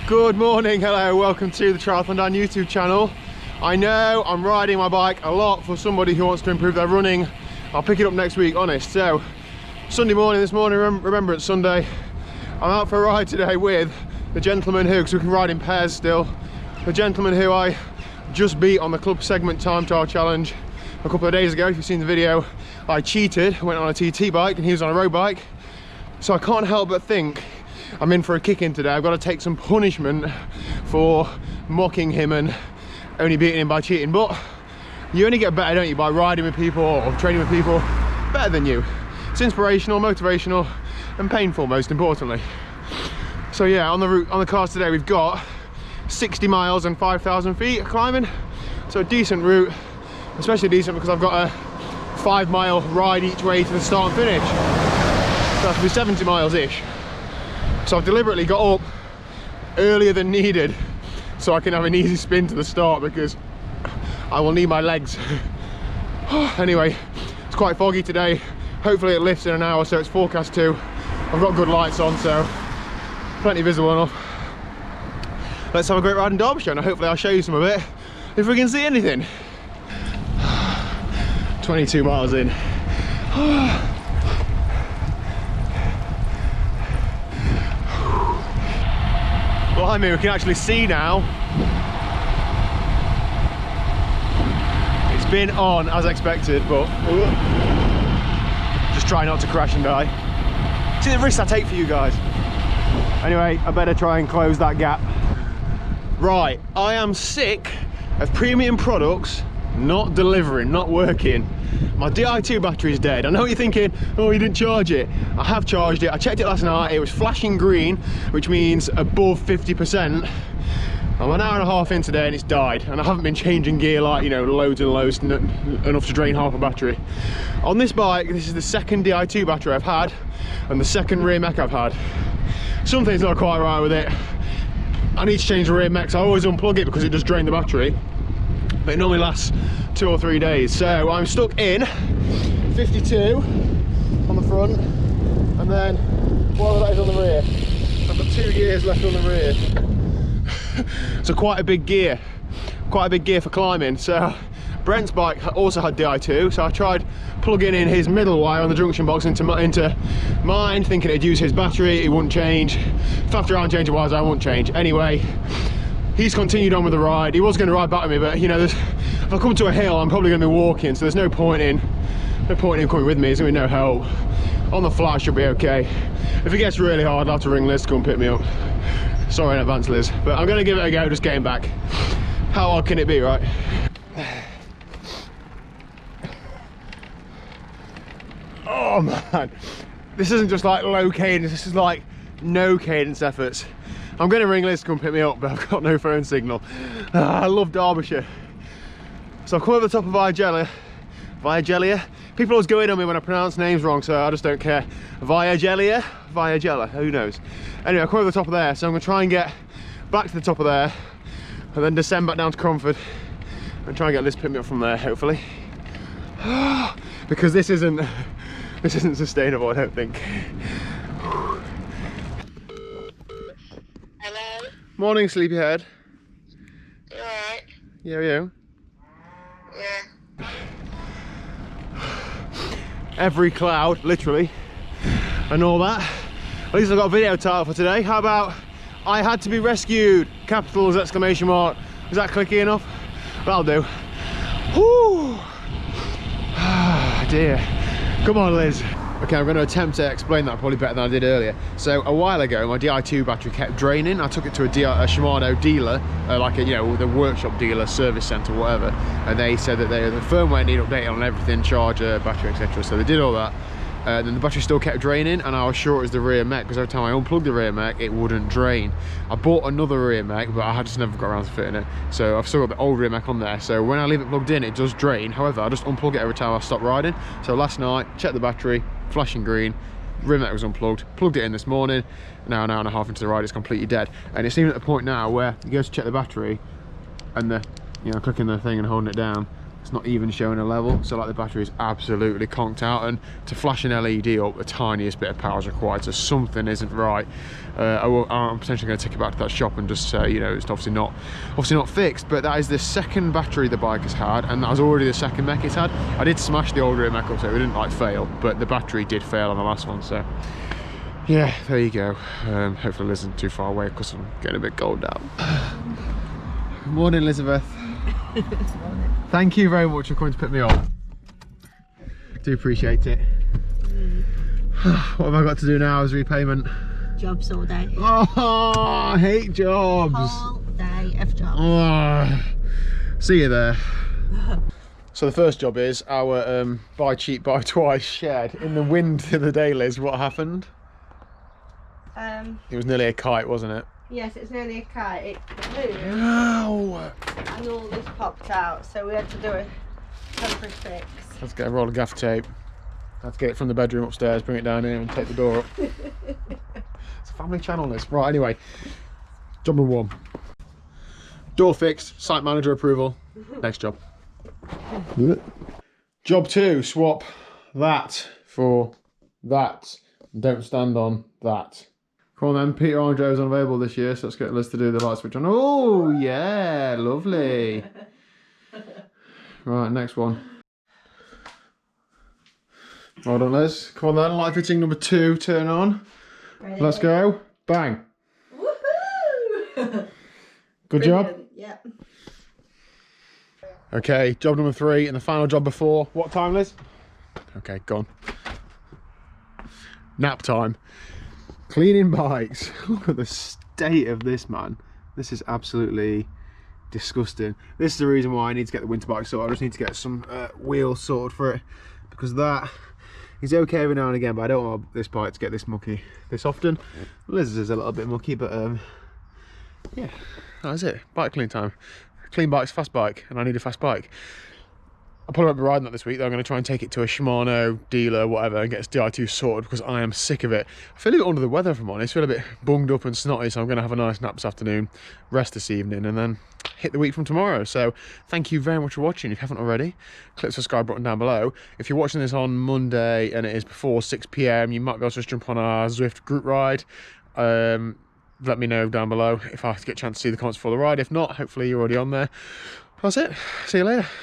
Good morning, hello, welcome to the TriathlonDan YouTube channel. I know I'm riding my bike a lot for somebody who wants to improve their running. I'll pick it up next week, honest. So, Sunday morning, this morning, Remembrance Sunday, I'm out for a ride today with the gentleman who, because we can ride in pairs still, the gentleman who I just beat on the club segment time trial challenge a couple of days ago. If you've seen the video, I cheated, went on a TT bike and he was on a road bike. So I can't help but think I'm in for a kick in today. I've got to take some punishment for mocking him and only beating him by cheating. But you only get better, don't you, by riding with people or training with people better than you. It's inspirational, motivational and painful, most importantly. So yeah, on the route, on the cars today, we've got 60 miles and 5,000 feet climbing. So a decent route, especially decent because I've got a 5-mile ride each way to the start and finish. So that'll be 70 miles-ish. So I've deliberately got up earlier than needed so I can have an easy spin to the start because I will need my legs. Anyway, it's quite foggy today. Hopefully it lifts in an hour, so it's forecast to. I've got good lights on, so plenty visible enough. Let's have a great ride in Derbyshire and hopefully I'll show you some of it if we can see anything. 22 miles in. Behind me we can actually see now. It's been on as expected, but just try not to crash and die. See the risks I take for you guys. Anyway, I better try and close that gap. Right, I am sick of premium products not delivering, not working. My Di2 battery is dead. I know what you're thinking, oh, you didn't charge it. I have charged it. I checked it last night. It was flashing green, which means above 50%. I'm an hour and a half in today and it's died. And I haven't been changing gear like, you know, loads and loads, enough to drain half a battery. On this bike, this is the second Di2 battery I've had and the second rear mech I've had. Something's not quite right with it. I need to change the rear mech, so I always unplug it because it does drain the battery. But it normally lasts 2 or 3 days. So I'm stuck in 52 on the front and then what are those on the rear? I've got 2 gears left on the rear. So quite a big gear for climbing. So Brent's bike also had Di2, so I tried plugging in his middle wire on the junction box into mine, thinking it'd use his battery, it wouldn't change. Faffed around changing wires, I won't change. Anyway, he's continued on with the ride. He was going to ride back with me, but you know, if I come to a hill, I'm probably going to be walking, so there's no point in coming with me. There's going to be no help. On the flat, should be okay. If it gets really hard, I'll have to ring Liz to come pick me up. Sorry in advance, Liz, but I'm going to give it a go, just getting back. How hard can it be, right? Oh man, this isn't just like low cadence, this is like no cadence efforts. I'm going to ring Liz to come pick me up, but I've got no phone signal. I love Derbyshire. So I've come over the top of Viagelia. People always go in on me when I pronounce names wrong, so I just don't care. Viagella, who knows? Anyway, I've come over the top of there, so I'm going to try and get back to the top of there and then descend back down to Cromford and try and get Liz to pick me up from there, hopefully. Because this isn't sustainable, I don't think. Hello? Morning, sleepyhead. You alright? Yeah, you? Yeah. Every cloud, literally, and all that. At least I've got a video title for today. How about I had to be rescued? Capitals, exclamation mark. Is that clicky enough? That'll do. Whew. Ah, dear. Come on, Liz. Okay, I'm going to attempt to explain that probably better than I did earlier. So a while ago, my Di2 battery kept draining. I took it to a Shimano dealer, like a, you know, the workshop dealer, service centre, whatever. And they said that the firmware needed updating on everything, charger, battery, etc. So they did all that. Then the battery still kept draining, and I was sure it was the rear mech because every time I unplugged the rear mech, it wouldn't drain. I bought another rear mech, but I just never got around to fitting it. So I've still got the old rear mech on there. So when I leave it plugged in, it does drain. However, I just unplug it every time I stop riding. So last night, checked the battery, flashing green, rear mech was unplugged, plugged it in this morning. Now an hour and a half into the ride, it's completely dead. And it's even at the point now where you go to check the battery, and clicking the thing and holding it down, It's not even showing a level, so like the battery is absolutely conked out, and to flash an LED up, the tiniest bit of power is required, so something isn't right. I'm potentially going to take it back to that shop and just say, you know, it's obviously not fixed. But that is the second battery the bike has had, and that was already the second mech it's had. I did smash the old rear mech up, so it didn't like fail, but the battery did fail on the last one. So yeah, there you go. Hopefully Liz isn't too far away because I'm getting a bit cold out. Good morning, Elizabeth. Thank you very much for coming to pick me up. Do appreciate it. What have I got to do now as repayment? Jobs all day. Oh, I hate jobs. All day of jobs. Oh, see you there. So the first job is our buy cheap, buy twice shed in the wind the other day, Liz. What happened? It was nearly a kite, wasn't it? Yes, it's nearly a kite. It flew Ow. and all this popped out, so we had to do a temporary fix. Let's get a roll of gaff tape. Let's get it from the bedroom upstairs, bring it down here and take the door up. It's a family channel, this. Right, anyway. Job number 1. Door fixed, site manager approval. Next job. Job 2, swap that for that. Don't stand on that. Come on then, Peter Andre's unavailable this year, so let's get Liz to do the light switch on. Oh, yeah, lovely. Right, next one. Well done, Liz. Come on then, light fitting number 2, turn on. Ready? Let's go. Bang. Woohoo! Good job. Yep. Okay, job number 3 and the final job before. What time, Liz? Okay, gone. Nap time. Cleaning bikes. Look at the state of this, man. This is absolutely disgusting. This is the reason why I need to get the winter bike sorted. I just need to get some wheels sorted for it, because that is okay every now and again, but I don't want this bike to get this mucky this often. Liz is a little bit mucky, but yeah, that's it. Bike clean time. Clean bike's fast bike, and I need a fast bike. I probably won't be riding that this week though. I'm going to try and take it to a Shimano dealer, whatever, and get its Di2 sorted, because I am sick of it. I feel a bit under the weather, if I'm honest. I feel a bit bunged up and snotty, so I'm going to have a nice nap this afternoon, rest this evening, and then hit the week from tomorrow. So thank you very much for watching. If you haven't already, click the subscribe button down below. If you're watching this on Monday and it is before 6 PM, you might be able to just jump on our Zwift group ride. Let me know down below if I get a chance to see the comments for the ride. If not, hopefully you're already on there. That's it. See you later.